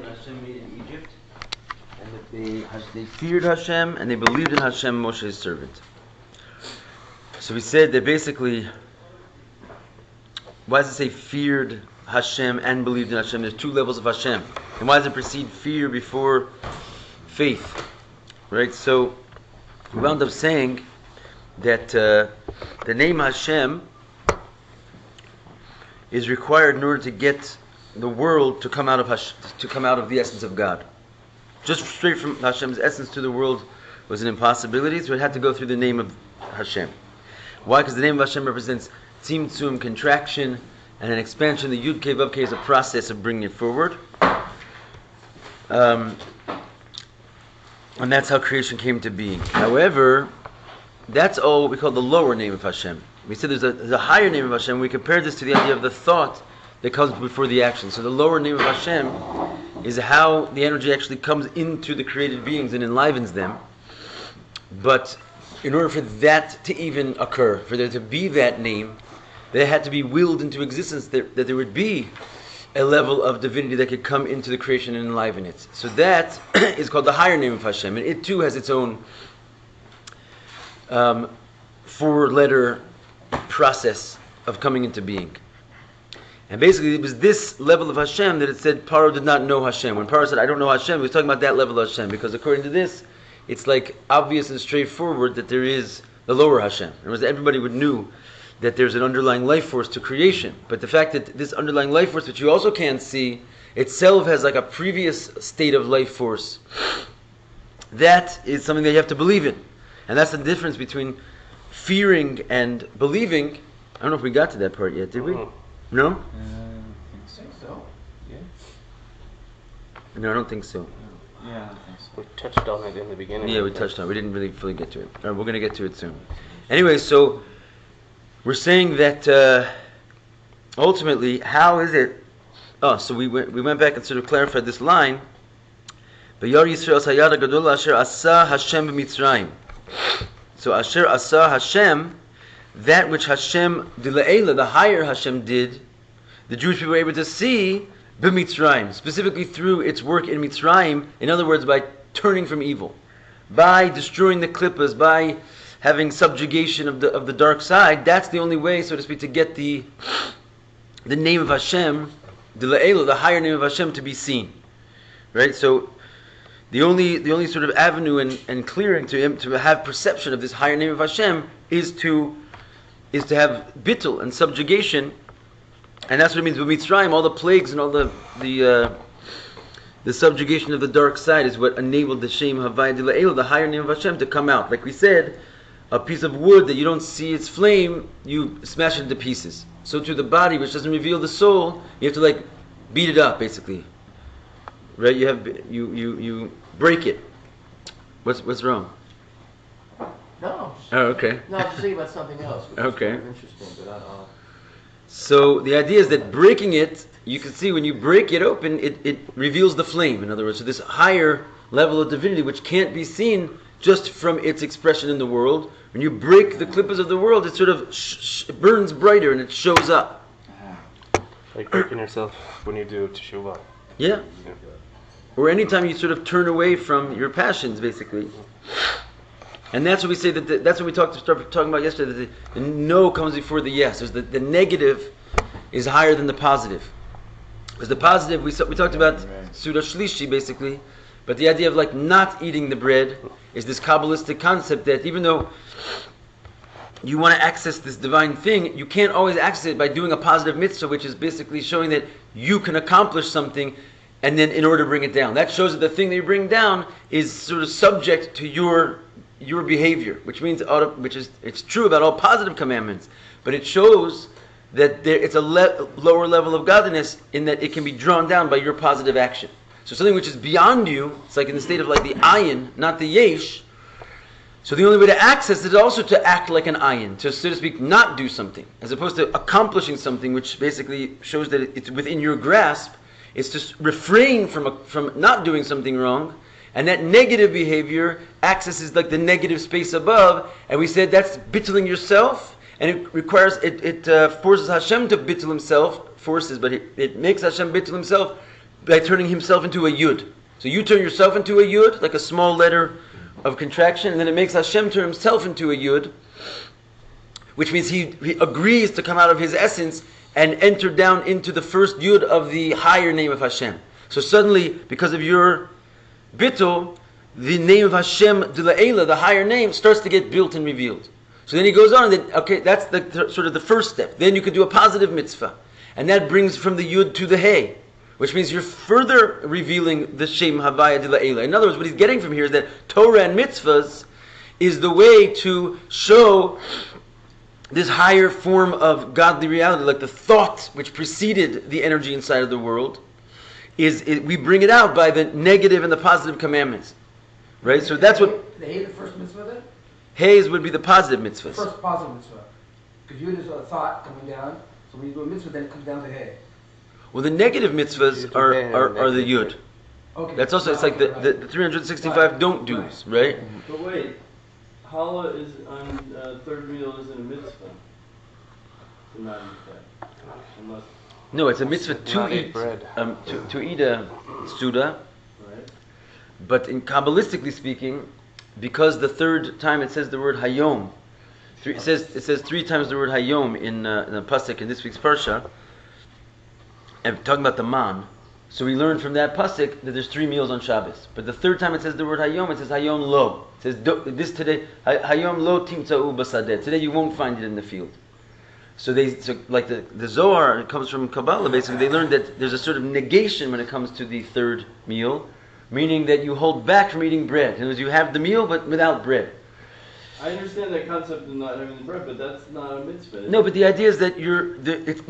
Hashem made in Egypt, and that they feared Hashem and they believed in Hashem, Moshe's servant. So we said that basically, why does it say feared Hashem and believed in Hashem? There's two levels of Hashem. And why does it precede fear before faith? Right? So we wound up saying that the name Hashem is required in order to get the world to come out of the essence of God. Just straight from Hashem's essence to the world was an impossibility, so it had to go through the name of Hashem. Why? Because the name of Hashem represents tzimtzum, contraction, and an expansion. The Yud Kei Vav Kei is a process of bringing it forward. And that's how creation came to be. However, that's all what we call the lower name of Hashem. We said there's a higher name of Hashem. We compared this to the idea of the thought that comes before the action. So the lower name of Hashem is how the energy actually comes into the created beings and enlivens them. But in order for that to even occur, for there to be that name, there had to be willed into existence that there would be a level of divinity that could come into the creation and enliven it. So that is called the higher name of Hashem. And it too has its own four-letter process of coming into being. And basically it was this level of Hashem that it said Paro did not know Hashem. When Paro said, I don't know Hashem, he was talking about that level of Hashem. Because according to this, it's like obvious and straightforward that there is the lower Hashem. In other words, everybody would knew that there's an underlying life force to creation. But the fact that this underlying life force, which you also can't see, itself has like a previous state of life force, that is something that you have to believe in. And that's the difference between fearing and believing. I don't know if we got to that part yet, did we? No? I think so. Yeah. No, I don't think so. Yeah, I don't think so. We touched on it in the beginning. Yeah, we touched on it. We didn't really fully get to it. We're going to get to it soon. Anyway, so we're saying that ultimately, how is it? Oh, so we went back and sort of clarified this line. V'yar Yisrael hayad hagadol asher asa Hashem b'Mitzrayim. So asher asa Hashem, that which Hashem dila'ela, the higher Hashem did, the Jewish people were able to see b'Mitzrayim, specifically through its work in Mitzrayim. In other words, by turning from evil, by destroying the klippas, by having subjugation of the dark side. That's the only way, so to speak, to get the name of Hashem, dila'ela, the higher name of Hashem, to be seen. Right? So the only sort of avenue and clearing to him to have perception of this higher name of Hashem is to have bitul and subjugation, and that's what it means with Mitzrayim. All the plagues and all the subjugation of the dark side is what enabled the Shem Havai Dila'el, the higher name of Hashem, to come out. Like we said, a piece of wood that you don't see its flame, you smash it into pieces. So to the body, which doesn't reveal the soul, you have to like beat it up, basically. Right? You break it. What's wrong? No. Oh, okay. No, I was just thinking about something else. Which Okay. is kind of interesting, but So the idea is that breaking it, you can see when you break it open, it reveals the flame. In other words, so this higher level of divinity, which can't be seen just from its expression in the world. When you break the klippas of the world, it sort of it burns brighter and it shows up. Like breaking yourself when you do teshuvah. Yeah. Or anytime you sort of turn away from your passions, basically. And that's what we say, that's what we started talking about yesterday, that the no comes before the yes. There's the negative is higher than the positive. Because the positive, we talked about Suda Shlishi, basically, but the idea of like not eating the bread is this Kabbalistic concept that even though you want to access this divine thing, you can't always access it by doing a positive mitzvah, which is basically showing that you can accomplish something, and then in order to bring it down. That shows that the thing that you bring down is sort of subject to your behavior, which means it's true about all positive commandments, but it shows that it's a lower level of godliness in that it can be drawn down by your positive action. So something which is beyond you, it's like in the state of like the ayin, not the yesh. So the only way to access it is also to act like an ayin, to so to speak not do something, as opposed to accomplishing something, which basically shows that it's within your grasp. It's just refrain from not doing something wrong. And that negative behavior accesses like the negative space above, and we said that's bituling yourself, and it requires it forces Hashem to bitul himself, but it makes Hashem bitul himself by turning himself into a yud. So you turn yourself into a yud, like a small letter of contraction, and then it makes HaShem turn himself into a yud, which means he agrees to come out of his essence and enter down into the first yud of the higher name of HaShem. So suddenly, because of your bitul, the name of HaShem, the higher name, starts to get built and revealed. So then he goes on, and then, okay, that's sort of the first step. Then you could do a positive mitzvah. And that brings from the yud to the hey, which means you're further revealing the Shem Havaya de La'ela. In other words, what he's getting from here is that Torah and mitzvahs is the way to show this higher form of godly reality, like the thought which preceded the energy inside of the world, we bring it out by the negative and the positive commandments. Right? So that's what... The hey, the first mitzvah then? Hays would be the positive mitzvahs. The first positive mitzvah. Because yud is a thought coming down, so when you do a mitzvah, then it comes down to hey. Well, the negative mitzvahs are the yud. Okay. That's also, it's like the 365 don't do's, right? But wait, challah is on third meal isn't a mitzvah. To not eat that. Unless, No, it's a mitzvah to eat bread. To eat a suda. right? But in Kabbalistically speaking, because the third time it says the word hayom, it says 3 times the word hayom in the pasuk in this week's parsha, and talking about the man. So we learn from that pasuk that there's 3 meals on Shabbos. But the third time it says the word hayom, it says hayom lo. It says this today, hayom lo timtza'u basadeh. Today you won't find it in the field. So like the Zohar, it comes from Kabbalah. Basically, they learned that there's a sort of negation when it comes to the third meal, meaning that you hold back from eating bread. In other words, you have the meal but without bread. I understand that concept of not having the bread, but that's not a mitzvah. No, but the idea is that it's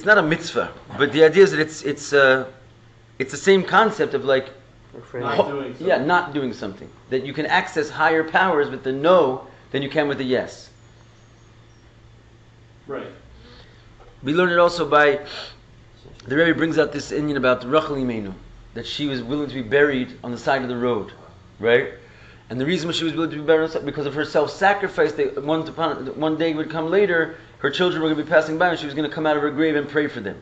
not a mitzvah. But the idea is that it's the same concept of like Refrain. Not doing something. Yeah, not doing something. That you can access higher powers with the no than you can with the yes. Right. We learn it also by the Rabbi brings out this Indian about Rachel Imenu, that she was willing to be buried on the side of the road, right? And the reason why she was willing to be buried on the side, because of her self-sacrifice. One day would come later, her children were going to be passing by, and she was going to come out of her grave and pray for them.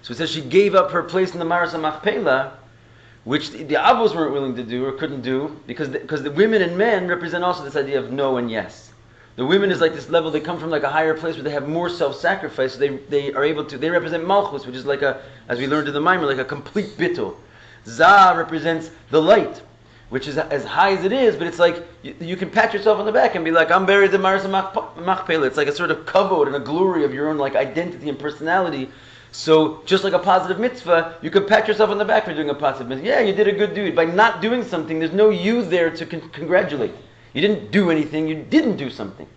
So it says she gave up her place in the Maras HaMachpelah, which the Avos weren't willing to do or couldn't do, because the women and men represent also this idea of no and yes. The women is like this level, they come from like a higher place where they have more self-sacrifice, so they are able to, they represent Malchus, which is like as we learned in the Maimer, like a complete bitul. Zah represents the light, which is as high as it is, but it's like, you can pat yourself on the back and be like, I'm buried in Maras HaMachpelah. It's like a sort of kavod and a glory of your own like identity and personality. So, just like a positive mitzvah, you can pat yourself on the back for doing a positive mitzvah. Yeah, you did a good deed. By not doing something, there's no you there to congratulate. You didn't do anything, you didn't do something.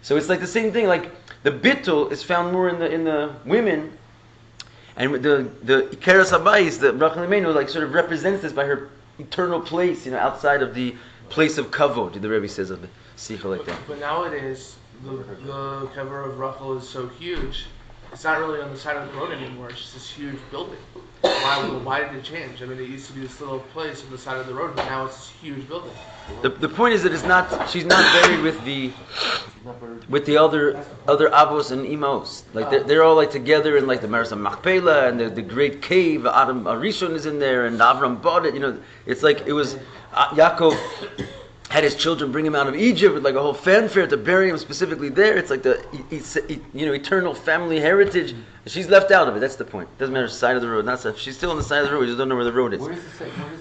So it's like the same thing, like the bitul is found more in the women, and the Ikeres Habayis, the Rachel Imenu, like sort of represents this by her eternal place, outside of the place of kavod, the Rebbe says of the Sikha like that. But nowadays, the cover of Rachel is so huge, it's not really on the side of the road anymore, it's just this huge building. Why did it change? I mean, it used to be this little place on the side of the road, but now it's this huge building. The point is that she's not buried with the other avos and imos. Like they're all like together in like the Maras HaMachpelah, and the great cave. Adam Arishon is in there, and Avram bought it. It's like it was Yaakov had his children bring him out of Egypt with like a whole fanfare to bury him specifically there. It's like the eternal family heritage. She's left out of it. That's the point. Doesn't matter side of the road, not side. She's still on the side of the road. We just don't know where the road is. Where does it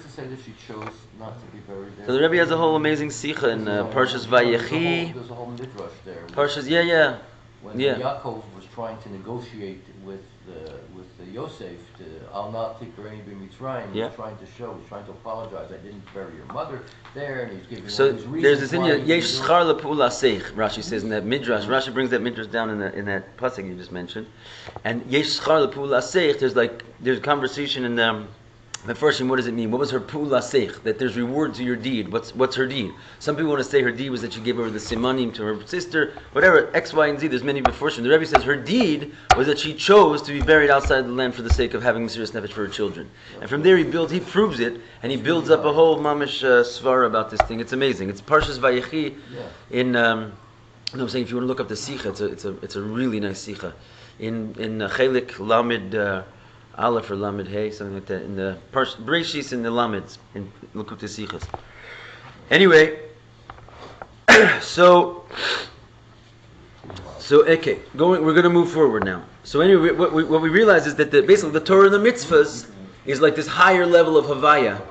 say that she chose not to be buried there? So the Rebbe has a whole amazing sikha in Parshas Vayechi. There's a whole midrash there. Parshas, yeah. When Yeah. Yaakov was trying to negotiate with Yosef, I'll not take her any Mitzrayim. He Yeah. was trying to apologize. I didn't bury your mother there, and he's giving So all these reasons. there's this why in he Yesh didn't do it. Schar L'Pula Seich, Rashi says in that midrash. Rashi brings that midrash down in that pasuk you just mentioned. And Yesh Schar L'Pula Seich, there's a conversation in the first, what does it mean? What was her Pula Seich? That there's reward to your deed. What's her deed? Some people want to say her deed was that she gave over the simanim to her sister, whatever, X, Y, and Z. There's many before. The Rebbe says her deed was that she chose to be buried outside the land for the sake of having Mesiras Nefesh for her children. And from there he proves it, and he builds up a whole mamish svara about this thing. It's amazing. It's Parshas Vayechi in. I'm saying if you want to look up the sikha, it's a really nice sikha in Chelik Lamed Aleph or Lamed Hey, something like that, in the Bereshis in the Lameds, in Likutei Sichos. Anyway, so okay, we're going to move forward now. So anyway, what we realize is that basically the Torah and the mitzvahs is like this higher level of Havaya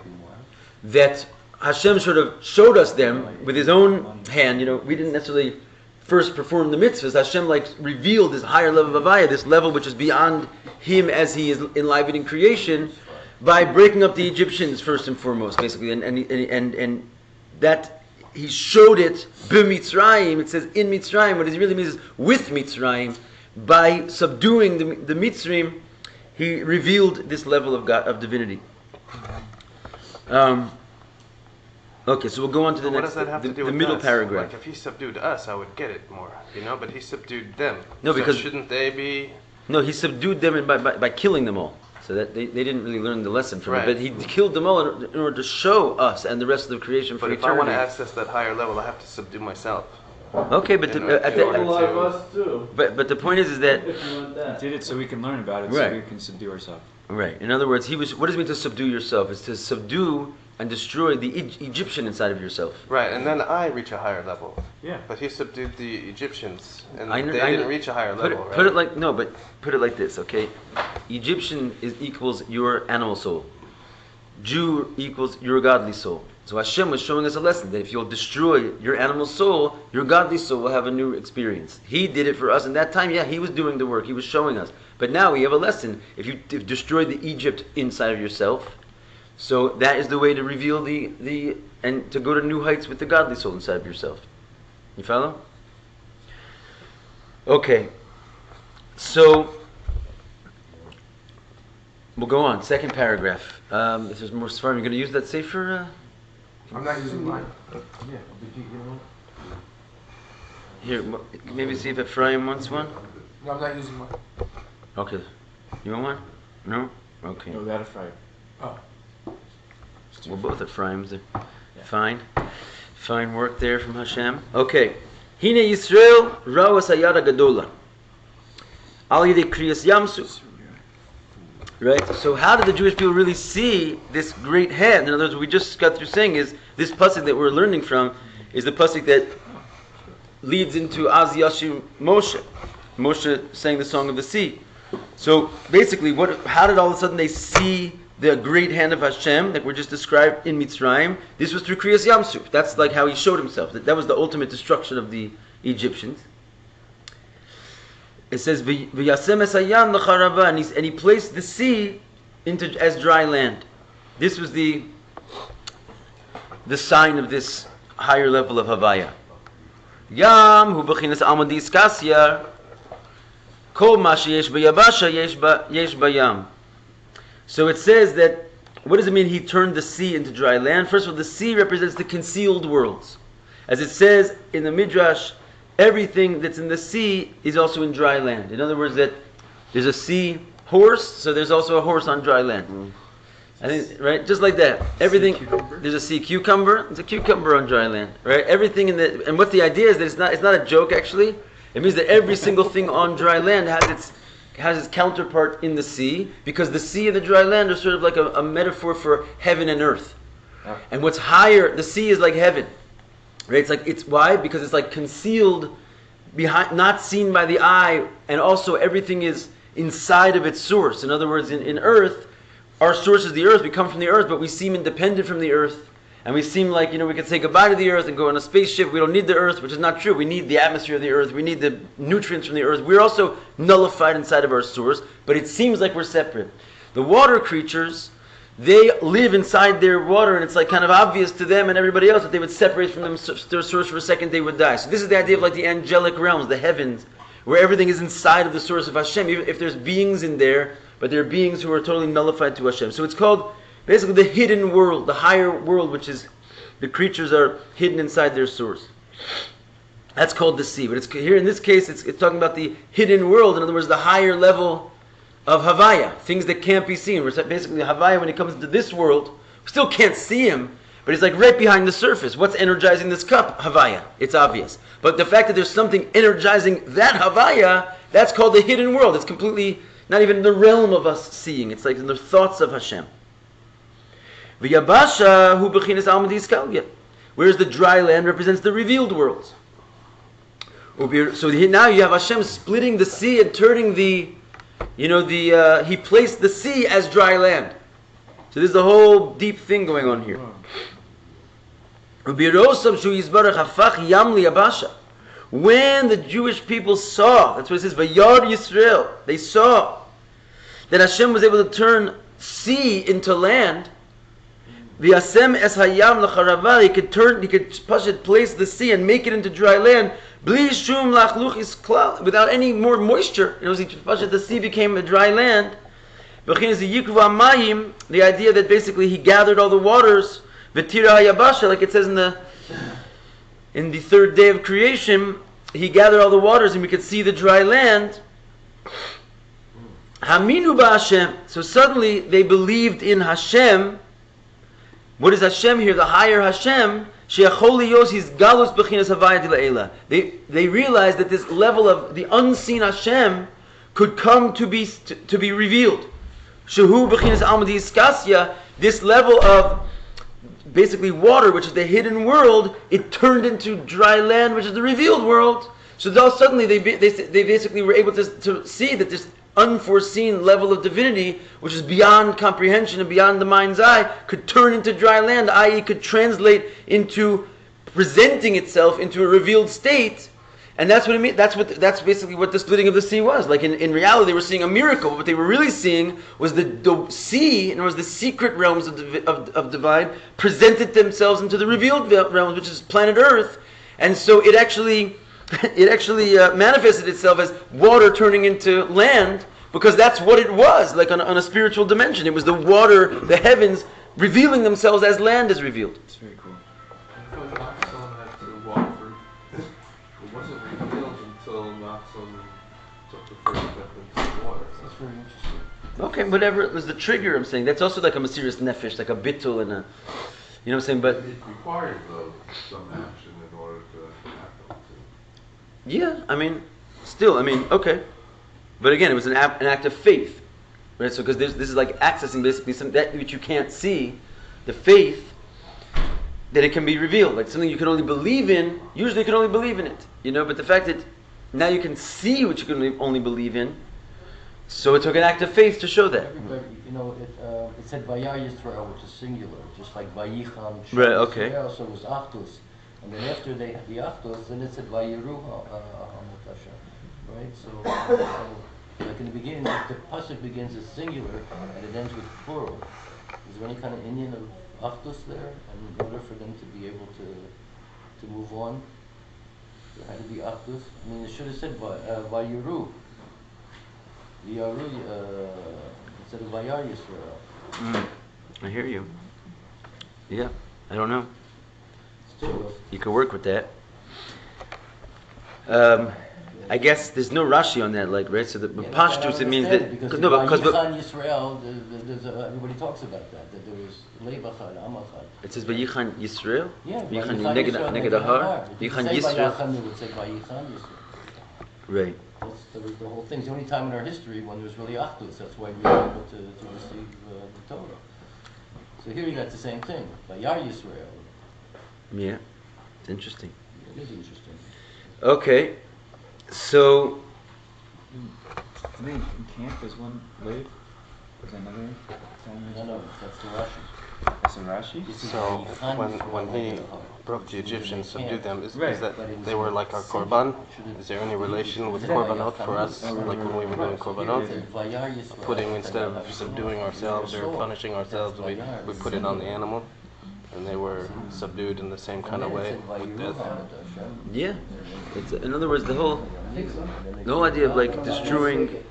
that Hashem sort of showed us them with His own hand. We didn't necessarily first perform the mitzvahs. Hashem revealed this higher level of Havaya, this level which is beyond Him as He is enlivening creation, by breaking up the Egyptians first and foremost, basically, and that He showed it b'Mitzrayim. It says in Mitzrayim. What it really means is with Mitzrayim. By subduing the Mitzrayim, He revealed this level of God, of divinity. Okay, so we'll go on to the What next, does that have to do the with middle us? paragraph. Like if He subdued us, I would get it more, but He subdued them. No, So because- shouldn't they be? No, He subdued them by killing them all. So that they didn't really learn the lesson from Right. it. But He killed them all in order to show us and the rest of the creation for But if I want eternity. to access that higher level, I have to subdue myself. Okay, but And at I the, feel A lot of to- us too, but the point is that if you want that. Did it so we can learn about it, Right. so we can subdue ourselves. right. In other words, what does it mean to subdue yourself? It's to subdue and destroy the Egyptian inside of yourself. Right, and then I reach a higher level. Yeah. But He subdued the Egyptians, and I know- they I know- didn't reach a higher Put level, it, right? put it like no, but put it like this, okay? Egyptian equals your animal soul. Jew equals your godly soul. So Hashem was showing us a lesson that if you'll destroy your animal soul, your godly soul will have a new experience. He did it for us in that time. Yeah, He was doing the work. He was showing us. But now we have a lesson. If you destroy the Egypt inside of yourself, so that is the way to reveal the and to go to new heights with the godly soul inside of yourself. You follow? Okay. So we'll go on. Second paragraph. If there's more Sfarim, you're going to use that sefer? I'm not using mine. Here, maybe see if Ephraim wants one. No, I'm not using mine. Okay. You want one? No? Okay. No, that Ephraim. Oh. Well, both Ephraims are fine. Fine work there from Hashem. Okay. Hine Yisrael Rawas Hayara Gadola. Al Yidei Kriyas Yamsu. Right? So how did the Jewish people really see this great hand? In other words, what we just got through saying is this pasuk that we're learning from is the pasuk that leads into Az Yashim Moshe. Moshe sang the Song of the Sea. So basically, how did all of a sudden they see the great hand of Hashem that were just described in Mitzrayim? This was through Kriyas Yamsuf. That's like how He showed Himself. That was the ultimate destruction of the Egyptians. It says, "V'yasem es hayam l'charava," and He placed the sea as dry land. This was the sign of this higher level of Havaya. Yam hu b'chinas amadis kasya. Kol ma sheyesh b'yabasha yesh bayam. So it says that, what does it mean He turned the sea into dry land? First of all, the sea represents the concealed worlds. As it says in the Midrash, everything that's in the sea is also in dry land. In other words, that there's a sea horse, so there's also a horse on dry land. I think, right? Just like that. Everything, there's a sea cucumber, there's a cucumber on dry land. Right? Everything and what the idea is that it's not a joke actually. It means that every single thing on dry land has its counterpart in the sea, because the sea and the dry land are sort of like a metaphor for heaven and earth. And what's higher, the sea is like heaven. Right? Why? Because it's like concealed behind, not seen by the eye, and also everything is inside of its source. In other words, in earth, our source is the earth, we come from the earth, but we seem independent from the earth. And we seem like, we can say goodbye to the earth and go on a spaceship. We don't need the earth, which is not true. We need the atmosphere of the earth. We need the nutrients from the earth. We're also nullified inside of our source, but it seems like we're separate. The water creatures, they live inside their water, and it's like kind of obvious to them and everybody else that they would separate from their source for a second, they would die. So this is the idea of like the angelic realms, the heavens, where everything is inside of the source of Hashem. Even if there's beings in there, but they're beings who are totally nullified to Hashem. So it's called basically the hidden world, the higher world, which is the creatures are hidden inside their source. That's called the sea. But it's here in this case, it's talking about the hidden world. In other words, the higher level of Havaya, things that can't be seen. Basically, Havaya, when it comes into this world, we still can't see Him, but He's like right behind the surface. What's energizing this cup? Havaya. It's obvious. But the fact that there's something energizing that Havaya, that's called the hidden world. It's completely, not even in the realm of us seeing. It's like in the thoughts of Hashem. V'yabasha hu b'chinas alma d'iskalgia, whereas the dry land represents the revealed world. So now you have Hashem splitting the sea and turning He placed the sea as dry land. So there's a whole deep thing going on here. When the Jewish people saw, that's what it says, Vayar Yisrael, they saw that Hashem was able to turn sea into land. V'yasem es hayam l'charava, he could place the sea and make it into dry land. Bli shum lachluchis klal, without any more moisture. The sea became a dry land. The idea that basically he gathered all the waters, v'tira hayabasha, like it says in the third day of creation, he gathered all the waters and we could see the dry land. Haminu ba'Hashem. So suddenly they believed in Hashem. What is Hashem here? The higher Hashem. They realized that this level of the unseen Hashem could come to be revealed. This level of basically water, which is the hidden world, it turned into dry land, which is the revealed world. So thus suddenly they basically were able to see that this unforeseen level of divinity, which is beyond comprehension and beyond the mind's eye, could turn into dry land, i.e. could translate into presenting itself into a revealed state. And that's what it means. That's basically what the splitting of the sea was. Like in reality, they were seeing a miracle. What they were really seeing was the sea, and it was the secret realms of divine, presented themselves into the revealed realms, which is planet Earth. And so it actually manifested itself as water turning into land, because that's what it was, like on a spiritual dimension. It was the water, the heavens, revealing themselves as land is revealed. It's very cool. Nachson had to walk through. It wasn't revealed until Nachson took the first step into the water. That's very interesting. Okay, whatever, it was the trigger, I'm saying. That's also like a mysterious nefesh, like a bitul and a, you know what I'm saying, but... It required, though, some action in order to happen. Yeah, okay. But again, it was an act of faith, right? So because this is like accessing basically something that which you can't see, the faith that it can be revealed, like something you can only believe in. Usually, you can only believe in it, but the fact that now you can see what you can only believe in, so it took an act of faith to show that. Everybody, it said Vayar Yisrael, which is singular, just like Vayichan. Right. Okay. Yisrael, so it was Achdus. And then after they had the Achdus, then it said Vayiru HaMatasha. Right? So like in the beginning, the pasuk begins as singular and it ends with plural. Is there any kind of Indian of Achdus there? And in order for them to be able to move on, there had to be Achdus. I mean, it should have said Vayiru. Vayiru instead of Vayar Yisrael. I hear you. Yeah, I don't know. Still, You can work with that. I guess there's no Rashi on that, like, right? So the pashtus, it means that because Yisrael, everybody talks about that there was Leibachad, Amachad. It says Vayichan Yisrael. Yeah, Vayichan neged ahar. Vayichan Yisrael. It would say Vayichan Yisrael. Right. That's the whole thing. It's the only time in our history when there's really Achdus. That's why we were able to receive the Torah. So here you got the same thing. Vayar Yisrael. Yeah, it's interesting. It is interesting. Okay, so I think in camp there's one late. There's another. No, that's the Rashi. That's a Rashi. So when he broke the Egyptians, subdued them, is that they were like our korban? Is there any relation with korbanot for us, like when we were doing korbanot? Putting, instead of subduing ourselves or punishing ourselves, we put it on the animal, and they were subdued in the same kind of way with death. yeah, it's, in other words, the whole idea of like destroying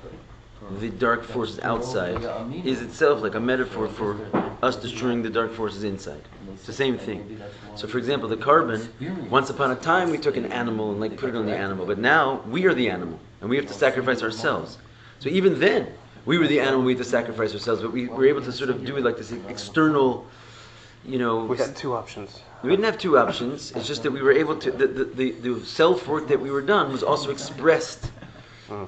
the dark forces outside is itself like a metaphor for us destroying the dark forces inside. It's the same thing. So for example, the carbon, once upon a time we took an animal and like put it on the animal, but now we are the animal and we have to sacrifice ourselves. So even then, we were the animal, we had to sacrifice ourselves, but we were able to sort of do it like this external, We had two options. We didn't have two options. It's just that we were able to, the self-work that we were done was also expressed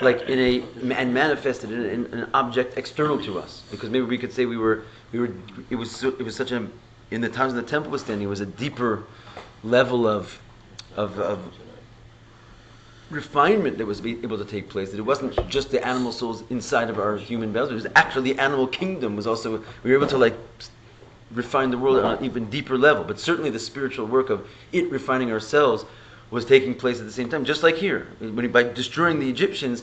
like and manifested in an object external to us. Because maybe we could say it was such a, in the times the temple was standing, it was a deeper level of refinement that was able to take place. That it wasn't just the animal souls inside of our human bells. It was actually the animal kingdom was also, we were able to like refine the world on an even deeper level. But certainly the spiritual work of it refining ourselves was taking place at the same time, just like here. By destroying the Egyptians,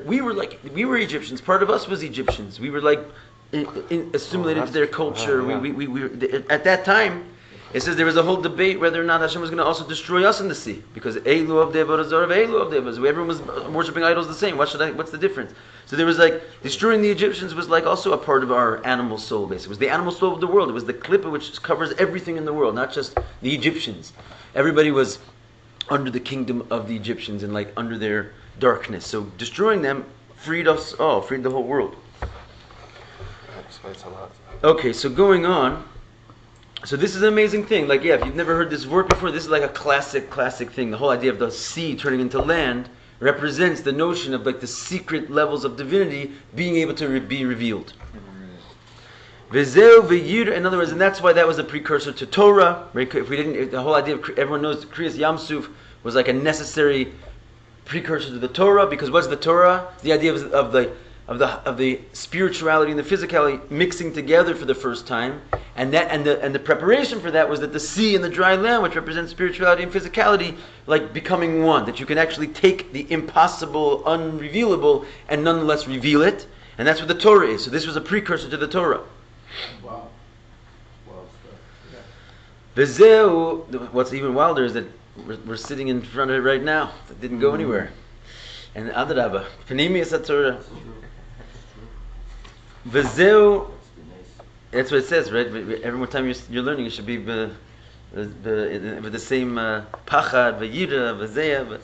we were Egyptians. Part of us was Egyptians. We were like assimilated to their culture. We were, at that time, it says there was a whole debate whether or not Hashem was going to also destroy us in the sea, because Eilu of Devarazor, Eilu of Devaz. Everyone was worshiping idols the same. What's the difference? So there was like destroying the Egyptians was like also a part of our animal soul. Basically, it was the animal soul of the world. It was the klippa which covers everything in the world, not just the Egyptians. Everybody was under the kingdom of the Egyptians and like under their darkness. So destroying them freed us all, freed the whole world. That explains a lot. Okay, so going on. So this is an amazing thing. Like, yeah, if you've never heard this word before, this is like a classic thing. The whole idea of the sea turning into land represents the notion of like the secret levels of divinity being able to be revealed. V'zeu v'yir, in other words, and that's why that was a precursor to Torah. Right? If the whole idea of everyone knows Kriyas Yamsuf was like a necessary precursor to the Torah, because what's the Torah? The idea of the spirituality and the physicality mixing together for the first time, and the preparation for that was that the sea and the dry land, which represents spirituality and physicality, like becoming one. That you can actually take the impossible, unrevealable, and nonetheless reveal it, and that's what the Torah is. So this was a precursor to the Torah. Wow. V'zeu, what's even wilder is that we're sitting in front of it right now. It didn't go anywhere. And Adrabah, Panemius HaTorah. V'zeu, that's what it says, right? Every time you're learning, it should be with the same pachad, v'yira, v'zeya.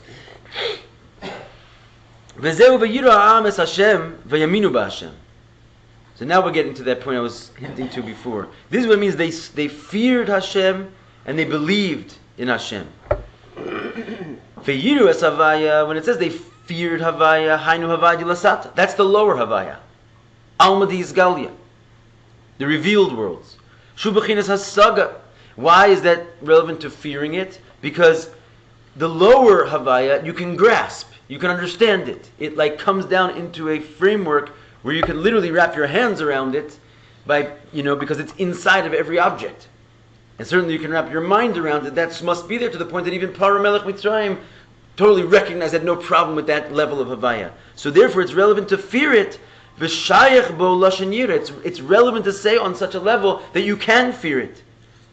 V'zeu v'yira ha'am es Hashem, v'yaminu ba'Hashem. So now we're getting to that point I was hinting to before. This is what it means they feared Hashem and they believed in Hashem. V'yiru es havaya, when it says they feared havaya, hainu havaya lasata. That's the lower havaya. Alma d'Izgalia. The revealed worlds. Shubachinas hasaga. Why is that relevant to fearing it? Because the lower havaya you can grasp, you can understand it. It like comes down into a framework where you can literally wrap your hands around it because it's inside of every object. And certainly you can wrap your mind around it. That must be there to the point that even Paro Melech Mitzrayim totally recognized had no problem with that level of Havaya. So therefore it's relevant to fear it. V'shayach bo lashon yira. It's relevant to say on such a level that you can fear it.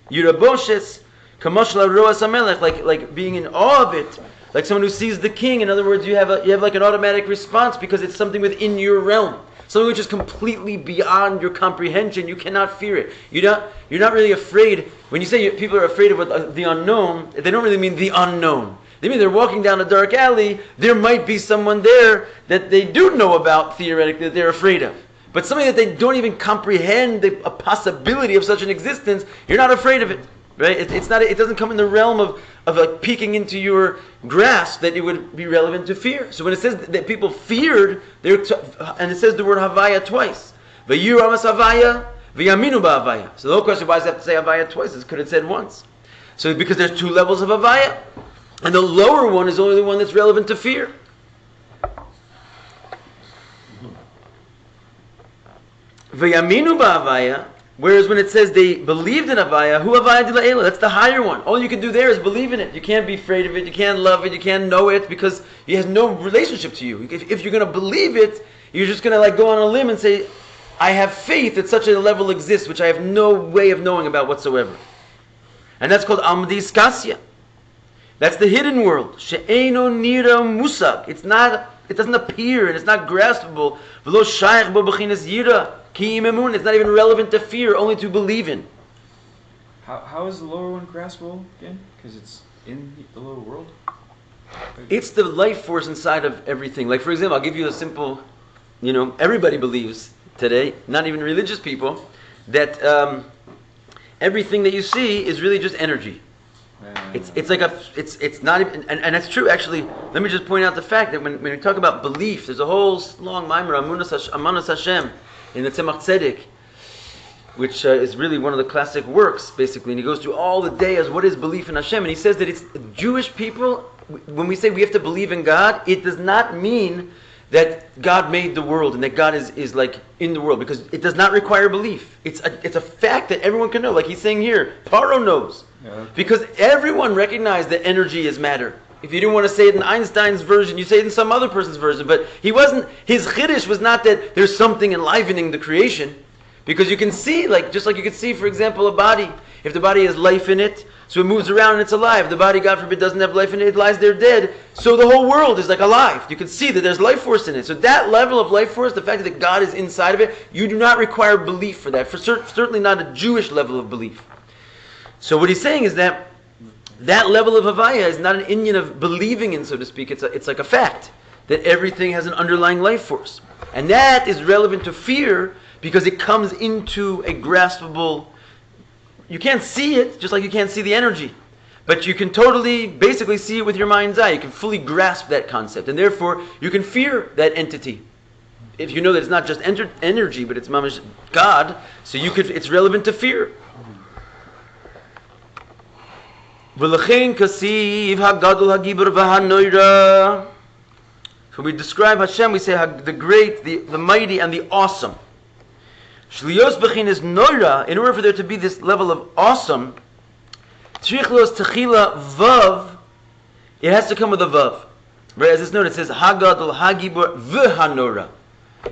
Yiraboshes, kamosh la'roas hamelech, like being in awe of it. Like someone who sees the king. In other words, you have like an automatic response because it's something within your realm. Something which is completely beyond your comprehension. You cannot fear it. You're not really afraid. When you say people are afraid of the unknown, they don't really mean the unknown. They mean they're walking down a dark alley. There might be someone there that they do know about theoretically that they're afraid of. But something that they don't even comprehend a possibility of such an existence, you're not afraid of it. Right? It's not. It doesn't come in the realm of like peeking into your grasp that it would be relevant to fear. So when it says that people feared, and it says the word havaya twice, v'yiru amas havaya, v'yaminu ba'havaya. So the whole question: why does it have to say havaya twice? It could have said once. So because there's two levels of havaya, and the lower one is only the one that's relevant to fear. V'yaminu ba'havaya. Whereas when it says they believed in Havaya, hu Havaya dila'ela, that's the higher one. All you can do there is believe in it. You can't be afraid of it, you can't love it, you can't know it, because it has no relationship to you. If you're going to believe it, you're just going to like go on a limb and say, I have faith that such a level exists, which I have no way of knowing about whatsoever. And that's called Amdis Kasya. That's the hidden world. She'eno nira musag. It doesn't appear and it's not graspable. V'lo shayach bo b'chinas yira. It's not even relevant to fear, only to believe in. How is the lower one graspable again? Because it's in the lower world? It's the life force inside of everything. Like, for example, I'll give you a simple, everybody believes today, not even religious people, that everything that you see is really just energy. It's like it's not even, and that's true actually. Let me just point out the fact that when we talk about belief, there's a whole long mimer, Amunas Hashem, in the Tzemach Tzedek, which is really one of the classic works, basically, and he goes through all the dayas, what is belief in Hashem, and he says that it's Jewish people, when we say we have to believe in God, it does not mean that God made the world and that God is like in the world, because it does not require belief. It's a fact that everyone can know, like he's saying here, Paro knows, because everyone recognized that energy is matter. If you didn't want to say it in Einstein's version, you say it in some other person's version, but his chiddush was not that there's something enlivening the creation. Because you can see, just like you can see, for example, a body. If the body has life in it, so it moves around and it's alive. The body, God forbid, doesn't have life in it, it lies there dead. So the whole world is like alive. You can see that there's life force in it. So that level of life force, the fact that God is inside of it, you do not require belief for that. Certainly not a Jewish level of belief. So what he's saying is that level of Havaya is not an Indian of believing in, so to speak. It's like a fact that everything has an underlying life force. And that is relevant to fear, because it comes into a graspable, you can't see it, just like you can't see the energy. But you can totally, basically see it with your mind's eye. You can fully grasp that concept. And therefore, you can fear that entity. If you know that it's not just energy, but it's mamash God, so it's relevant to fear. So we describe Hashem, we say the great, the mighty, and the awesome. Shliyos b'chin is noira. In order for there to be this level of awesome, tzrichlos techila vav, it has to come with a vav. Right, as it's known, it says hagadol hagibor v'hanora,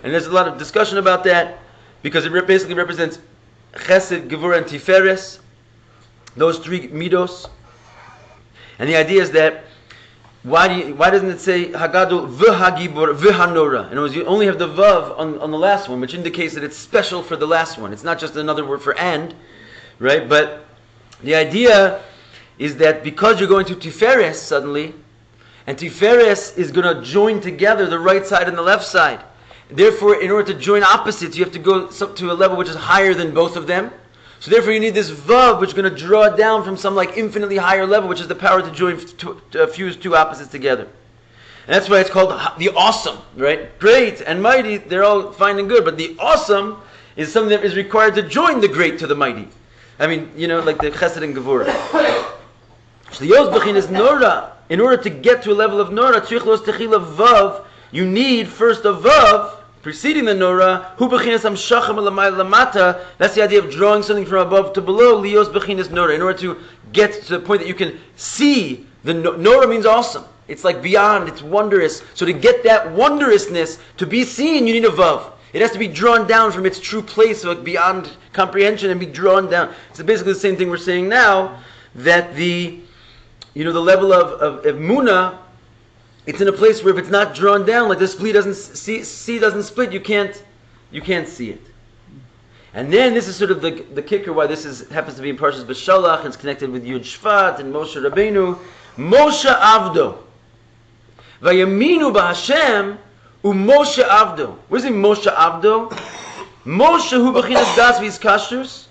and there's a lot of discussion about that because it basically represents chesed, gevurah, and tiferes, those three midos. And the idea is that why doesn't it say Hagadol v'hagibor v'hanora? In other words, you only have the vav on the last one, which indicates that it's special for the last one. It's not just another word for and, right? But the idea is that because you're going to Tiferes suddenly, and Tiferes is going to join together the right side and the left side. Therefore, in order to join opposites, you have to go to a level which is higher than both of them. So therefore you need this vav, which is going to draw it down from some infinitely higher level, which is the power to join, to fuse two opposites together. And that's why it's called the awesome, right? Great and mighty, they're all fine and good, but the awesome is something that is required to join the great to the mighty. I mean, like the chesed and gevurah. So the yos b'chin is nora. In order to get to a level of nora, tzrichlos techila vav, you need first a vav, preceding the Nora, hu b'chinas hamshacham lamata. That's the idea of drawing something from above to below. Lios b'chinas Nora. In order to get to the point that you can see, the Nora means awesome. It's like beyond. It's wondrous. So to get that wondrousness to be seen, you need a vav. It has to be drawn down from its true place, so beyond comprehension, and be drawn down. So basically the same thing we're saying now, that the level of Muna, it's in a place where if it's not drawn down, like the split doesn't doesn't split, you can't see it. And then this is sort of the kicker why this happens to be in Parshas Beshalach, and it's connected with Yud Shvat and Moshe Rabbeinu. Moshe Avdo, Vayaminu b'Hashem u'Moshe Avdo. What does it mean, Moshe Avdo? Moshe hu b'chinas das v'yiskashrus.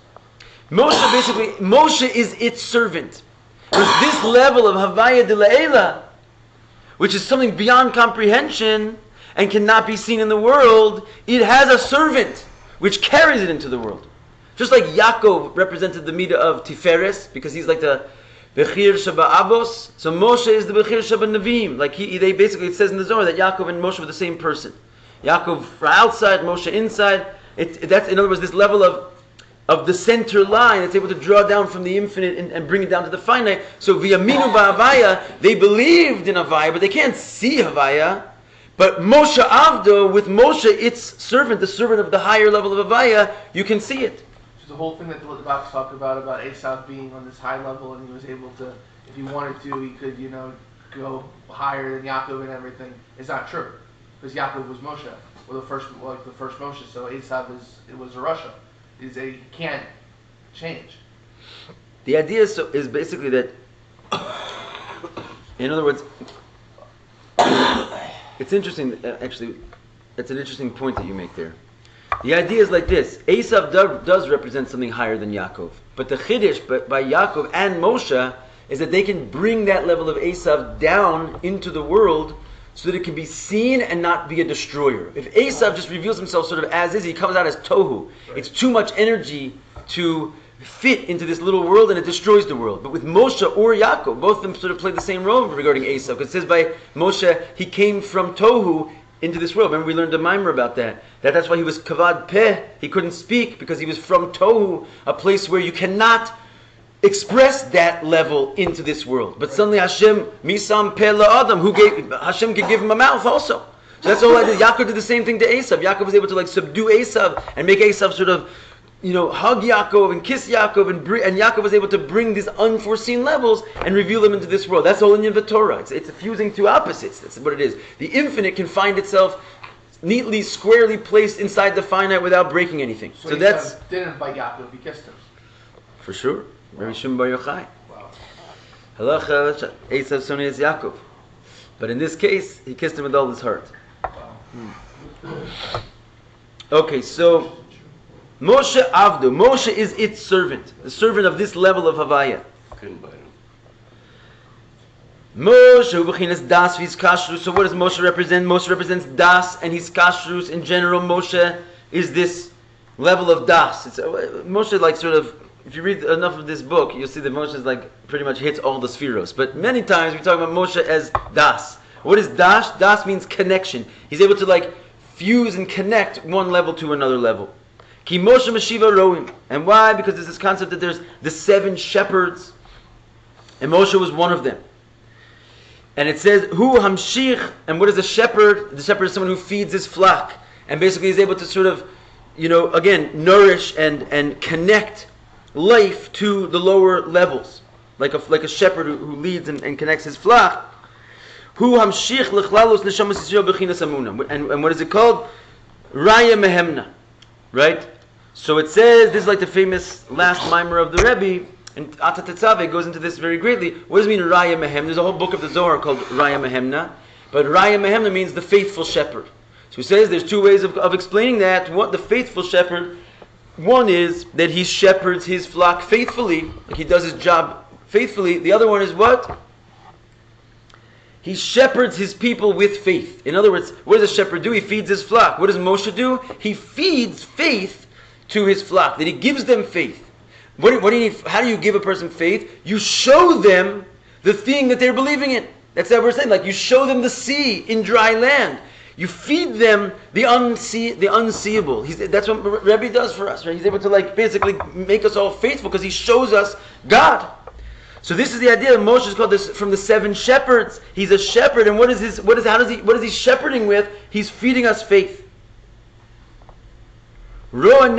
Moshe is its servant. There's this level of Havaya de La'ela, which is something beyond comprehension and cannot be seen in the world. It has a servant which carries it into the world. Just like Yaakov represented the midah of Tiferes, because he's like the Bechir Shaba Avos, so Moshe is the Bechir Shaba Navim. Like they basically, it says in the Zohar that Yaakov and Moshe were the same person. Yaakov outside, Moshe inside. That's in other words this level of the center line. It's able to draw down from the infinite and bring it down to the finite. So v'yaminu ba'avaya, they believed in Havaya, but they can't see Havaya. But Moshe Avdo, with Moshe, its servant, the servant of the higher level of Havaya, you can see it. So the whole thing that the Box talked about Esav being on this high level, and he was able to, if he wanted to, he could, go higher than Yaakov and everything, is not true. Because Yaakov was Moshe, or the first Moshe. So Esav was a Russia. He can't change. The idea is basically that, in other words, it's interesting, actually, that's an interesting point that you make there. The idea is like this: Esav does represent something higher than Yaakov, but the Chiddush by Yaakov and Moshe is that they can bring that level of Esav down into the world so that it can be seen and not be a destroyer. If Esav just reveals himself sort of as is, he comes out as tohu. It's too much energy to fit into this little world and it destroys the world. But with Moshe or Yaakov, both of them sort of play the same role regarding Esav. Because it says by Moshe, he came from tohu into this world. Remember we learned a mimer about that. That's why he was kavad peh. He couldn't speak because he was from tohu, a place where you cannot express that level into this world. But suddenly Hashem, misam peh la'adam, Hashem could give him a mouth also. So that's all I did. Yaakov did the same thing to Esav. Yaakov was able to subdue Esav and make Esav sort of, hug Yaakov and kiss Yaakov, and Yaakov was able to bring these unforeseen levels and reveal them into this world. That's all in the Torah. It's fusing two opposites. That's what it is. The infinite can find itself neatly, squarely placed inside the finite without breaking anything. So that's didn't by Yaakov, he kissed him. For sure. Rabbi Shimon Bar Yochai. Halacha Esav Soni is Yaakov. But in this case, he kissed him with all his heart. Okay, so Moshe Avdu. Moshe is its servant, the servant of this level of Havaya. Moshe Ubechinas Das Vis Kashrus. So what does Moshe represent? Moshe represents Das and his Kashrus. In general, Moshe is this level of Das. Moshe sort of, if you read enough of this book, you'll see that Moshe is pretty much hits all the spheros. But many times we talk about Moshe as Das. What is Das? Das means connection. He's able to fuse and connect one level to another level. Ki Moshe Mashiva Roim. And why? Because there's this concept that there's the 7 shepherds, and Moshe was one of them. And it says, Hu Hamshich, and what is a shepherd? The shepherd is someone who feeds his flock. And basically is able to sort of, again, nourish and connect life to the lower levels. Like a shepherd who leads and connects his flock. Hu Hamshich Lechlalos Neshamas Yisrael Bechinas Amunah. And what is it called? Raya Mehemna. Right? So it says, this is the famous last mimer of the Rebbe, and Atat Tetzaveh goes into this very greatly. What does it mean, Raya Mehem? There's a whole book of the Zohar called Raya Mehemna. But Raya Mehemna means the faithful shepherd. So he says there's 2 ways of explaining that. What the faithful shepherd, one is that he shepherds his flock faithfully, he does his job faithfully. The other one is what? He shepherds his people with faith. In other words, what does a shepherd do? He feeds his flock. What does Moshe do? He feeds faith to his flock, that he gives them faith. What do you need? How do you give a person faith? You show them the thing that they're believing in. That's what we're saying. You show them the sea in dry land. You feed them the unseeable. That's what Rabbi does for us, right? He's able to basically make us all faithful because he shows us God. So this is the idea. Moshe is called this from the 7 shepherds. He's a shepherd, and what is he shepherding with? He's feeding us faith. He's called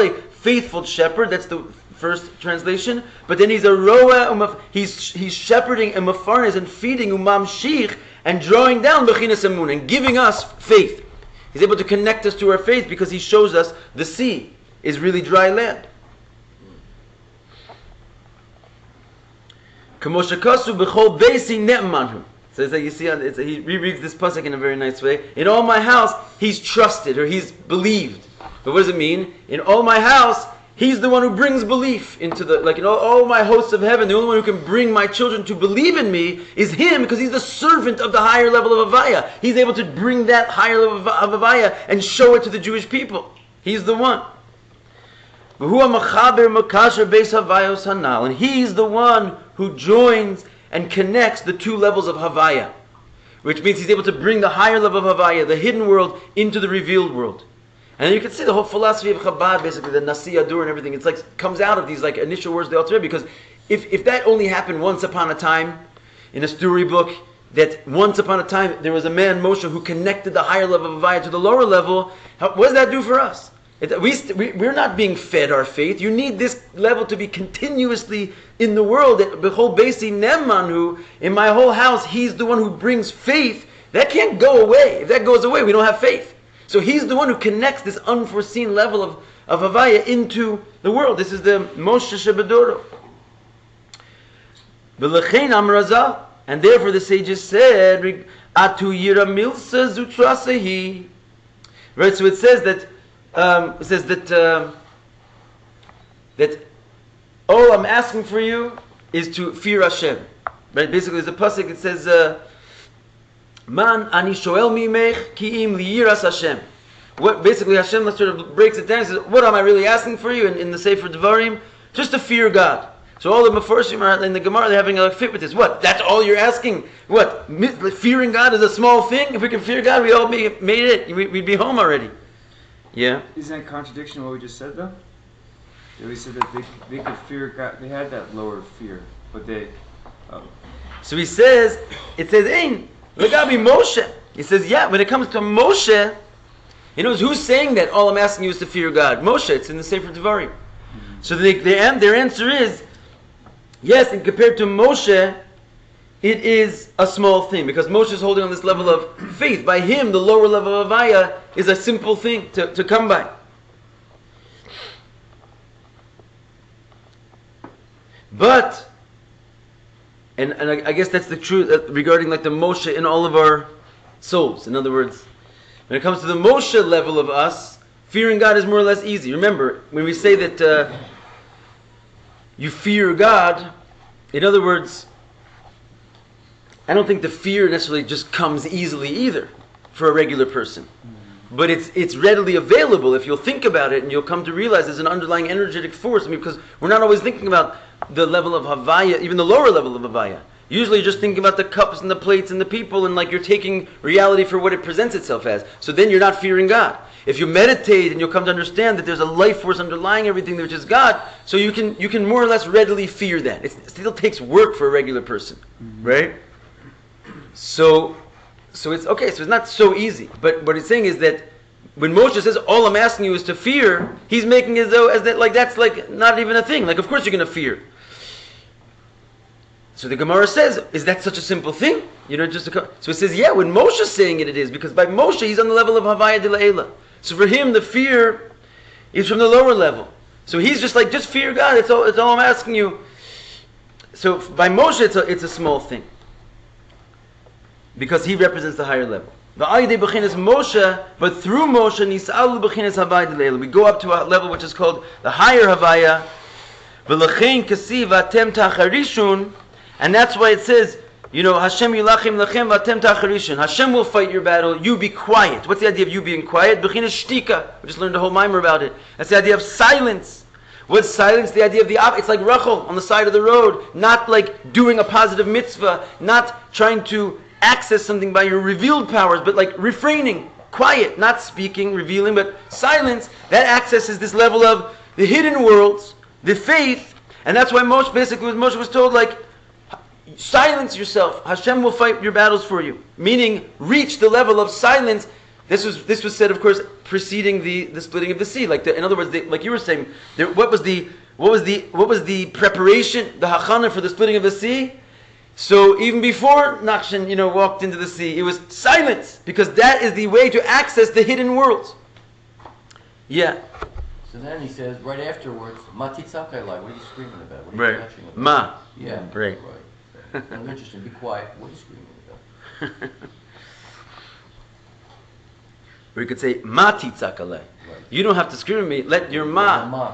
a faithful shepherd. That's the first translation. But then he's a roa. He's shepherding and mafarnes and feeding umamshich and drawing down bechinas amun and giving us faith. He's able to connect us to our faith because he shows us the sea is really dry land. So it's you see, he rereads this pasuk in a very nice way. In all my house, he's trusted, or he's believed. But what does it mean? In all my house, he's the one who brings belief into in all my hosts of heaven, the only one who can bring my children to believe in me is him, because he's the servant of the higher level of Havaya. He's able to bring that higher level of Havaya and show it to the Jewish people. He's the one. And he's the one who joins and connects the 2 levels of Havaya, which means he's able to bring the higher level of Havaya, the hidden world, into the revealed world. And you can see the whole philosophy of Chabad, basically the Nasi Adur and everything. It's comes out of these initial words of the Alter Rebbe, because if that only happened once upon a time in a story book, that once upon a time there was a man, Moshe, who connected the higher level of Havaya to the lower level, what does that do for us? We're not being fed our faith. You need this level to be continuously in the world. Behold, Beisi Nemanu, in my whole house, he's the one who brings faith. That can't go away. If that goes away, we don't have faith. So he's the one who connects this unforeseen level of Havaya into the world. This is the Moshe Shebedoro. V'lechein Amrazal, and therefore the sages said, Atu Yira Milsa Zutrasehi. Right, so it says that all I'm asking for you is to fear Hashem. Right? Basically, there's a pasuk. It says, "Man ani shoel mimech ki im liyiras Hashem." What basically Hashem sort of breaks it down. He says, "What am I really asking for you in the Sefer Devarim? Just to fear God." So all the Mefarshim are in the Gemara, they're having a fit with this. What? That's all you're asking? What? Fearing God is a small thing? If we can fear God, we all made it. We'd be home already. Yeah. Isn't that a contradiction to what we just said, though? We said that they could fear God. They had that lower fear, but they. So he says, it says, "Ein legabi Moshe." He says, yeah. When it comes to Moshe, he knows who's saying that. All I'm asking you is to fear God. Moshe. It's in the Sefer Devarim. So their answer is, yes. And compared to Moshe, it is a small thing because Moshe is holding on this level of faith. By him, the lower level of Havaya is a simple thing to come by. But, and I guess that's the truth regarding like the Moshe in all of our souls. In other words, when it comes to the Moshe level of us, fearing God is more or less easy. Remember, when we say that you fear God, in other words, I don't think the fear necessarily just comes easily either for a regular person. But it's readily available if you'll think about it and you'll come to realize there's an underlying energetic force. I mean, because we're not always thinking about the level of Havaya, even the lower level of Havaya. Usually you're just thinking about the cups and the plates and the people and like you're taking reality for what it presents itself as. So then you're not fearing God. If you meditate and you'll come to understand that there's a life force underlying everything which is God, so you can more or less readily fear that. It still takes work for a regular person, right? So it's okay. So it's not so easy. But what he's saying is that when Moshe says, "All I'm asking you is to fear," he's making it as that like that's like not even a thing. Like of course you're going to fear. So the Gemara says, "Is that such a simple thing?" You know, just so it says, "Yeah." When Moshe's saying it is because by Moshe he's on the level of Havaya de La'ela. So for him the fear is from the lower level. So he's just like, just fear God. It's all I'm asking you. So by Moshe it's a small thing. Because he represents the higher level. Moshe, but through Moshe, we go up to a level which is called the higher Havaya. And that's why it says, you know, HaShem yilachim lachem v'atem tacharishon. HaShem will fight your battle, you be quiet. What's the idea of you being quiet? B'chinas shtika. We just learned a whole mimer about it. That's the idea of silence. What's silence? The idea of it's like Rachel on the side of the road, not like doing a positive mitzvah, not trying to access something by your revealed powers, but like refraining, quiet, not speaking, revealing, but silence. That accesses this level of the hidden worlds, the faith, and that's why Moshe was told, like, silence yourself. Hashem will fight your battles for you. Meaning, reach the level of silence. This was said, of course, preceding the splitting of the sea. In other words, like you were saying, what was the preparation, the hachana for the splitting of the sea? So even before Nachshon, walked into the sea, it was silence, because that is the way to access the hidden worlds. Yeah. So then he says, right afterwards, Ma titzakai lai, what are you screaming about? What are you scratching about? Ma. Yeah. Right. I'm interested. Be quiet. What are you screaming about? Or you could say, Ma titzakai. Right. You don't have to scream at me. let your ma.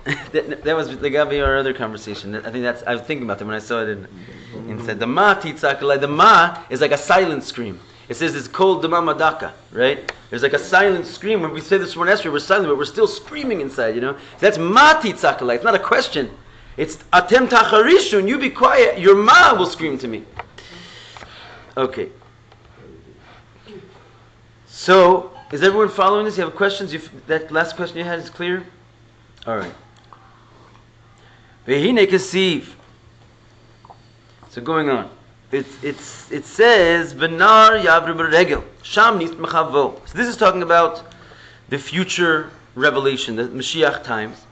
Right. that was the Gabi our other conversation. I was thinking about that when I saw it and said the ma titzakai. The ma is like a silent scream. It says it's called dama madaka, right? There's like a silent scream. When we say this one Esther, we're silent, but we're still screaming inside, So that's ma titzakai. It's not a question. It's atem tacharishun. You be quiet. Your ma will scream to me. Okay. So, is everyone following this? You have questions? That last question you had is clear? All right. Vehine kasiv. So going on. It says Benar Yavru Beregel Sham Nis Mechavo. So this is talking about the future revelation, the Mashiach times.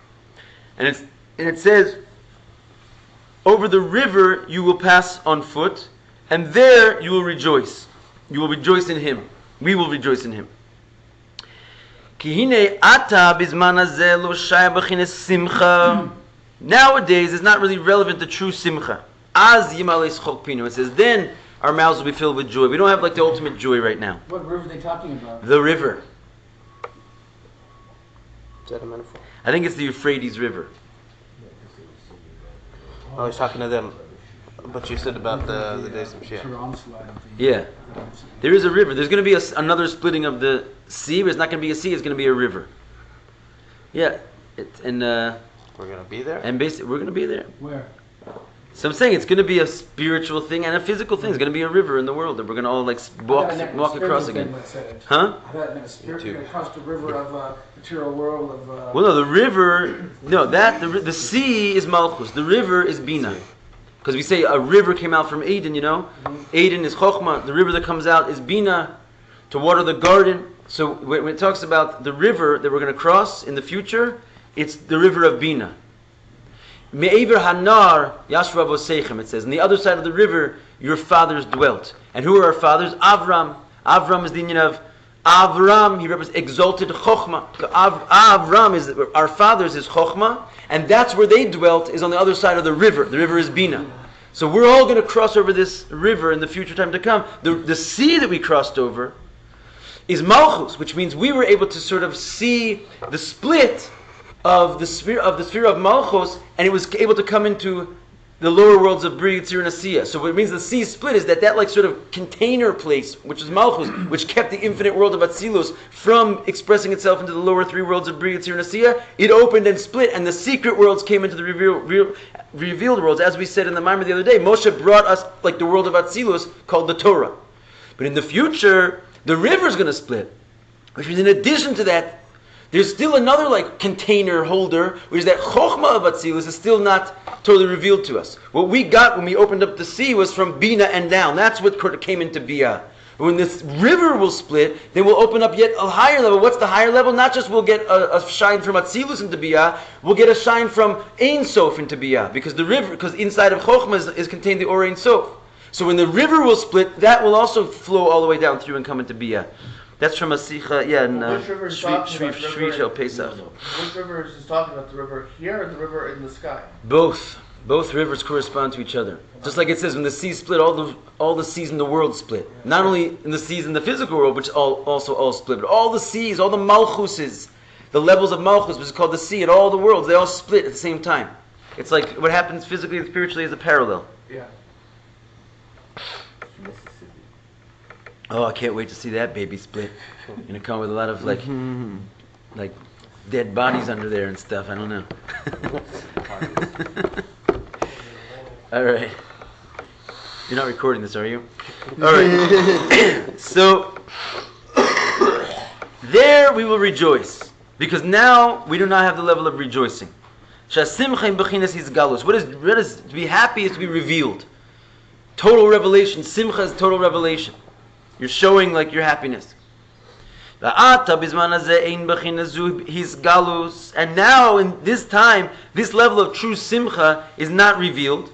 And it says, over the river you will pass on foot, and there you will rejoice. You will rejoice in him. We will rejoice in him. Nowadays it's not really relevant to true simcha. It says, then our mouths will be filled with joy. We don't have like the ultimate joy right now. What river are they talking about? The river. Is that a metaphor? I think it's the Euphrates River. Oh, he's talking to them. But you said about the days of Mashiach. Yeah. There is a river. There's going to be another splitting of the sea, but it's not going to be a sea, it's going to be a river. Yeah. We're going to be there? And basically, we're going to be there. Where? So I'm saying it's going to be a spiritual thing and a physical thing. It's going to be a river in the world that we're going to all like walk across again. Huh? I thought it meant a spirit. You're going to cross the river of material world of. Well, no, the river. No, the sea is Malchus. The river is Bina. Because we say a river came out from Eden, you know? Eden is Chokhmah. The river that comes out is Bina to water the garden. So when it talks about the river that we're going to cross in the future, it's the river of Bina. Me'ever hanar yashva v'seichem, it says. On the other side of the river, your fathers dwelt. And who are our fathers? Avram. Avram is the union of Avram. He represents exalted Chokhmah. Avram is our fathers is Chokhmah, and that's where they dwelt. Is on the other side of the river. The river is Bina. So we're all going to cross over this river in the future time to come. The sea that we crossed over is Malchus, which means we were able to sort of see the split of the sphere of Malchus, and it was able to come into the lower worlds of Bri, Yitzir, and Asiya. So what it means the sea split is that like sort of container place, which is Malchus, which kept the infinite world of Atzilus from expressing itself into the lower three worlds of Bri, Yitzir, and Asiya, it opened and split, and the secret worlds came into the revealed worlds. As we said in the Maimer the other day, Moshe brought us like the world of Atzilus called the Torah. But in the future, the river is going to split, which means in addition to that, there's still another like container holder, which is that Chokhmah of Atzilus is still not totally revealed to us. What we got when we opened up the sea was from Bina and down. That's what came into Bia. When this river will split, then we'll open up yet a higher level. What's the higher level? Not just we'll get a shine from Atzilus into Bia, we'll get a shine from Ein Sof into Bia, because inside of Chokhmah is contained the Or Ein Sof. So when the river will split, that will also flow all the way down through and come into Bia. That's from a Sikha, Which river is talking about the river? Shri Pesach. Which river is talking about, the river here or the river in the sky? Both rivers correspond to each other. Just like it says, when the seas split, all the seas in the world split. Not only in the seas in the physical world, which also all split, but all the seas, all the Malchuses, the levels of Malchus, which is called the sea, and all the worlds, they all split at the same time. It's like what happens physically and spiritually is a parallel. Yeah. Oh, I can't wait to see that baby split. Gonna come with a lot of like dead bodies under there and stuff. I don't know. All right. You're not recording this, are you? All right. So there we will rejoice, because now we do not have the level of rejoicing. What is to be happy is to be revealed. Total revelation. Simcha is total revelation. You're showing like your happiness. And now in this time, this level of true simcha is not revealed.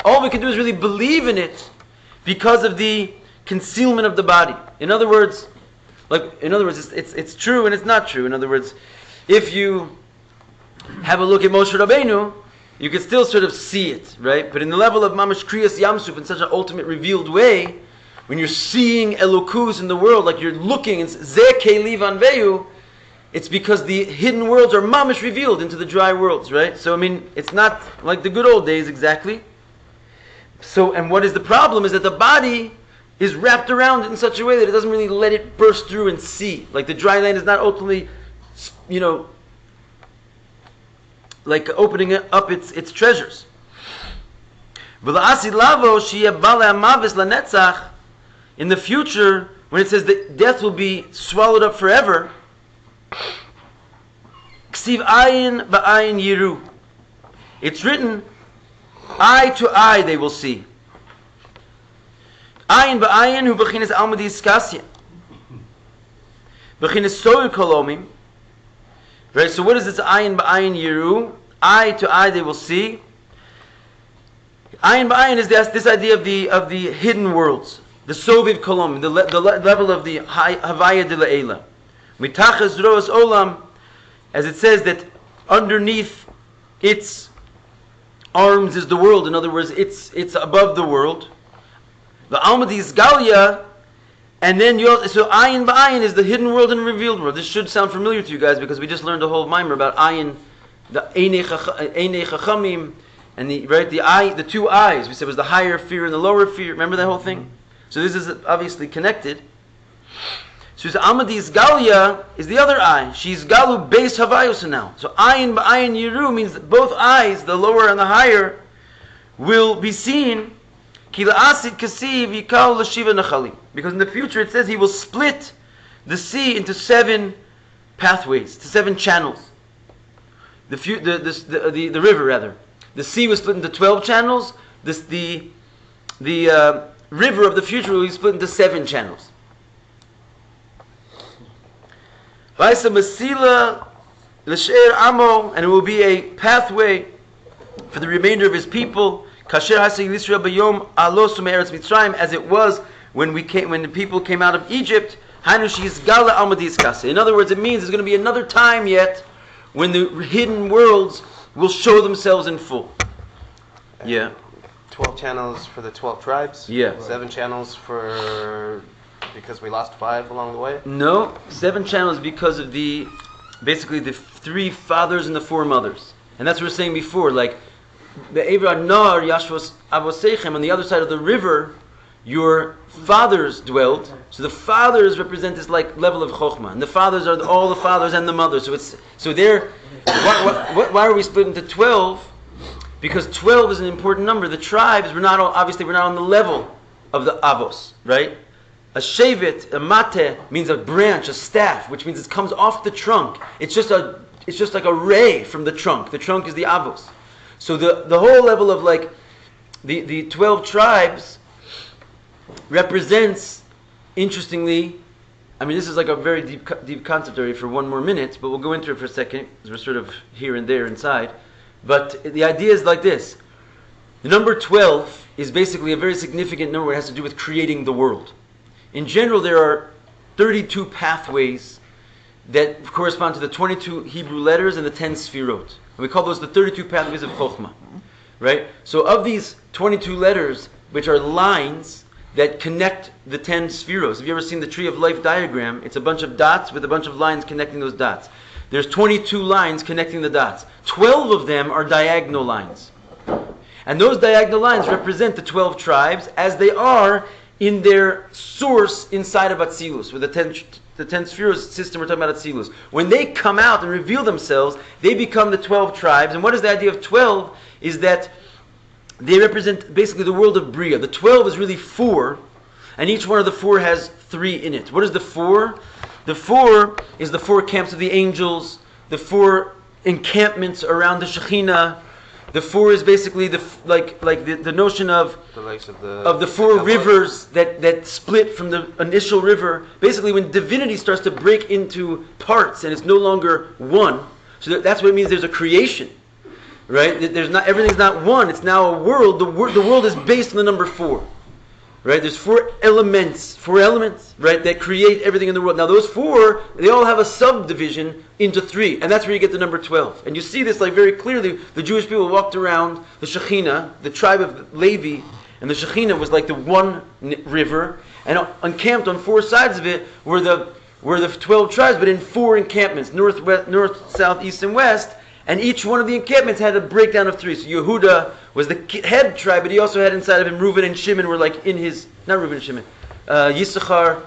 All we can do is really believe in it because of the concealment of the body. In other words, it's true and it's not true. In other words, if you have a look at Moshe Rabbeinu, you can still sort of see it, right? But in the level of Mamash Kriyas Yamsuf, in such an ultimate revealed way, when you're seeing Elokus in the world, like you're looking, it's Zeh Keli Vanveyu, it's because the hidden worlds are Mamash revealed into the dry worlds, right? So, I mean, it's not like the good old days exactly. So, and what is the problem is that the body is wrapped around it in such a way that it doesn't really let it burst through and see. Like the dry land is not ultimately, like opening up its treasures. In the future, when it says that death will be swallowed up forever, it's written, eye to eye they will see. Ayin ba'ayin hu b'chinas almadi iskasya. B'chinas soyu kolomim. Right, so what is this ayin ba'ayin yiru? Eye to eye they will see. Ayin ba'ayin is this idea of the hidden worlds, the soviv kolom, the level of the havaya de la'ela. Mitachas roas olam, as it says that underneath its arms is the world. In other words, it's above the world. The almadi is galia. And then, so ayin ba'ayin is the hidden world and revealed world. This should sound familiar to you guys because we just learned a whole mimer about ayin the Einei Chachamim, and the two eyes. We said was the higher fear and the lower fear. Remember that whole thing? So this is obviously connected. So Amadis Galia is the other eye. She's Galu Beis Havayos now. So Ayin Ba'ayin Yiru means that both eyes, the lower and the higher, will be seen. Because in the future it says he will split the sea into 7 pathways, to 7 channels. The river rather. The sea was split into 12 channels. The river of the future will be split into 7 channels. Vaisa Masila L'Sher Amo, and it will be a pathway for the remainder of his people. Kasher Hasei Yisrael B'Yom Alosu Me'eretz Mitzrayim, as it was when the people came out of Egypt. Hainu She's Gala Almadis Kase. In other words, it means there's going to be another time yet when the hidden worlds will show themselves in full. Yeah. 12 channels for the 12 tribes. Yeah. 7 channels because we lost 5 along the way. No, 7 channels because of basically the 3 fathers and the 4 mothers, and that's what we were saying before. Like the Evra Nar Yashvos Avosechem, on the other side of the river, your fathers dwelled. So the fathers represent this like level of chokhmah, and the fathers are all the fathers and the mothers. So they're why are we split into 12? Because 12 is an important number. The tribes we're not on the level of the avos, right? A shevet, a mate, means a branch, a staff, which means it comes off the trunk. It's just like a ray from the trunk. The trunk is the avos. So the whole level of like the 12 tribes represents, interestingly, I mean this is like a very deep concept area for 1 more minute, but we'll go into it for a second because we're sort of here and there inside. But the idea is like this. The number 12 is basically a very significant number. It has to do with creating the world. In general, there are 32 pathways that correspond to the 22 Hebrew letters and the 10 sfirot. And we call those the 32 pathways of Chokhmah. Right? So of these 22 letters, which are lines that connect the 10 sfirot. Have you ever seen the Tree of Life diagram? It's a bunch of dots with a bunch of lines connecting those dots. There's 22 lines connecting the dots. 12 of them are diagonal lines. And those diagonal lines represent the 12 tribes as they are in their source inside of Atzilus, with the 10 spheres system we're talking about Atzilus. When they come out and reveal themselves, they become the 12 tribes. And what is the idea of 12? Is that they represent basically the world of Bria. The 12 is really 4, and each one of the 4 has 3 in it. What is the 4? The 4 is the 4 camps of the angels, the 4 encampments around the Shekhinah. The 4 is basically the notion of the lakes of the 4 rivers that split from the initial river. Basically, when divinity starts to break into parts and it's no longer one, so that's what it means. There's a creation, right? Everything's not one. It's now a world. The world is based on the number 4, right? There's 4 elements, right, that create everything in the world. Now those 4, they all have a subdivision into 3, and that's where you get the number 12. And you see this like very clearly. The Jewish people walked around the Shekhinah, the tribe of Levi, and the Shekhinah was like the one river, and encamped on 4 sides of it were the 12 tribes, but in 4 encampments, north, south, east, and west. And each one of the encampments had a breakdown of 3. So Yehuda was the head tribe, but he also had inside of him Reuven and Shimon were like in his, not Reuven and Shimon, Yissachar,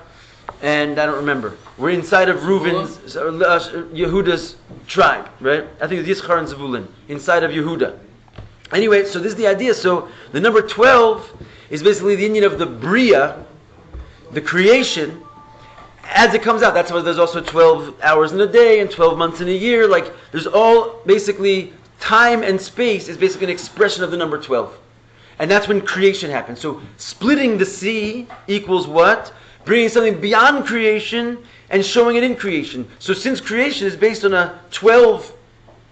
and I don't remember. We're inside of Reuven's, Yehuda's tribe, right? I think it's Yissachar and Zevulun, inside of Yehuda. Anyway, so this is the idea. So the number 12 is basically the union of the Bria, the creation, as it comes out. That's why there's also 12 hours in a day and 12 months in a year. Like, there's all basically time and space is basically an expression of the number 12. And that's when creation happens. So splitting the sea equals what? Bringing something beyond creation and showing it in creation. So since creation is based on a 12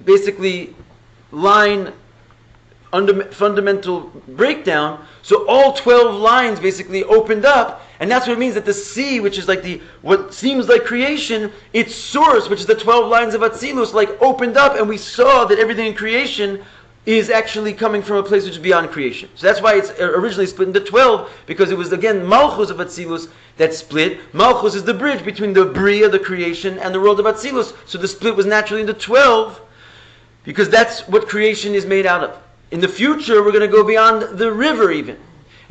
basically line fundamental breakdown, so all 12 lines basically opened up, and that's what it means that the sea, which is like what seems like creation, its source, which is the 12 lines of Atzilus, like opened up, and we saw that everything in creation is actually coming from a place which is beyond creation. So that's why it's originally split into 12, because it was again Malchus of Atzilus that split. Malchus is the bridge between the Bria, the creation, and the world of Atzilus. So the split was naturally into 12. Because that's what creation is made out of. In the future, we're going to go beyond the river even.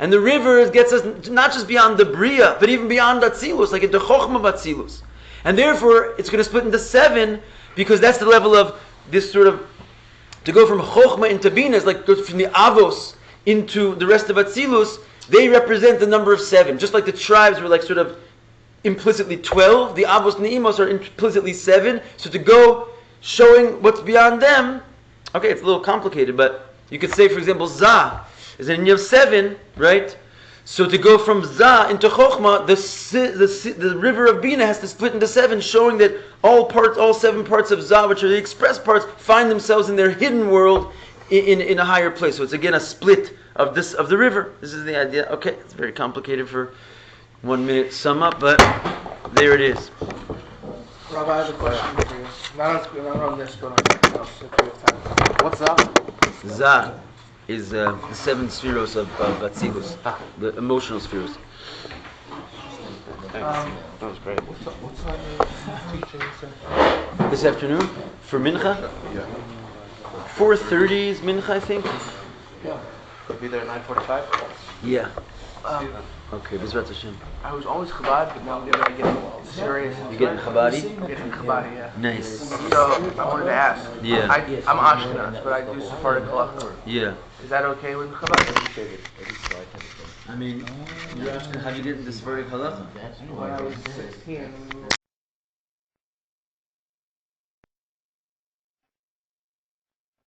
And the river gets us not just beyond the Bria, but even beyond Atzilus, like the Chochma Atzilus. And therefore, it's going to split into 7, because that's the level of this sort of, to go from Chochma into Bina, is like from the Avos into the rest of Atzilus. They represent the number of 7. Just like the tribes were like sort of implicitly 12, the Avos and the Imos are implicitly 7. So to go showing what's beyond them, okay, it's a little complicated, but you could say, for example, Zah is an of 7, right? So to go from Zah into Chochma, the river of Bina has to split into 7, showing that all 7 parts of Zah, which are the express parts, find themselves in their hidden world in a higher place. So it's again a split of the river. This is the idea. Okay, it's very complicated for 1 minute sum up, but there it is. Rabbi, I have a question for you. Not on this, but on something else, if you have time. What's that? Zah is the 7 spheros of Atzilus, the emotional spheros. That was great. What's time you teaching? This afternoon for Mincha, Yeah. 4:30 is Mincha, I think. Yeah. Could be there at 9:45. Yeah. Um, Okay, B'ezrat Hashem. I was always Chabad, but now I'm getting serious. You getting Chabadi? I'm getting Chabad, yeah. Nice. So I wanted to ask. Yeah. I'm Ashkenaz, but I do Sephardic halacha. Yeah. Is that okay with Chabad? I mean, you're asking how do you get into Sephardic halacha? When I was 16,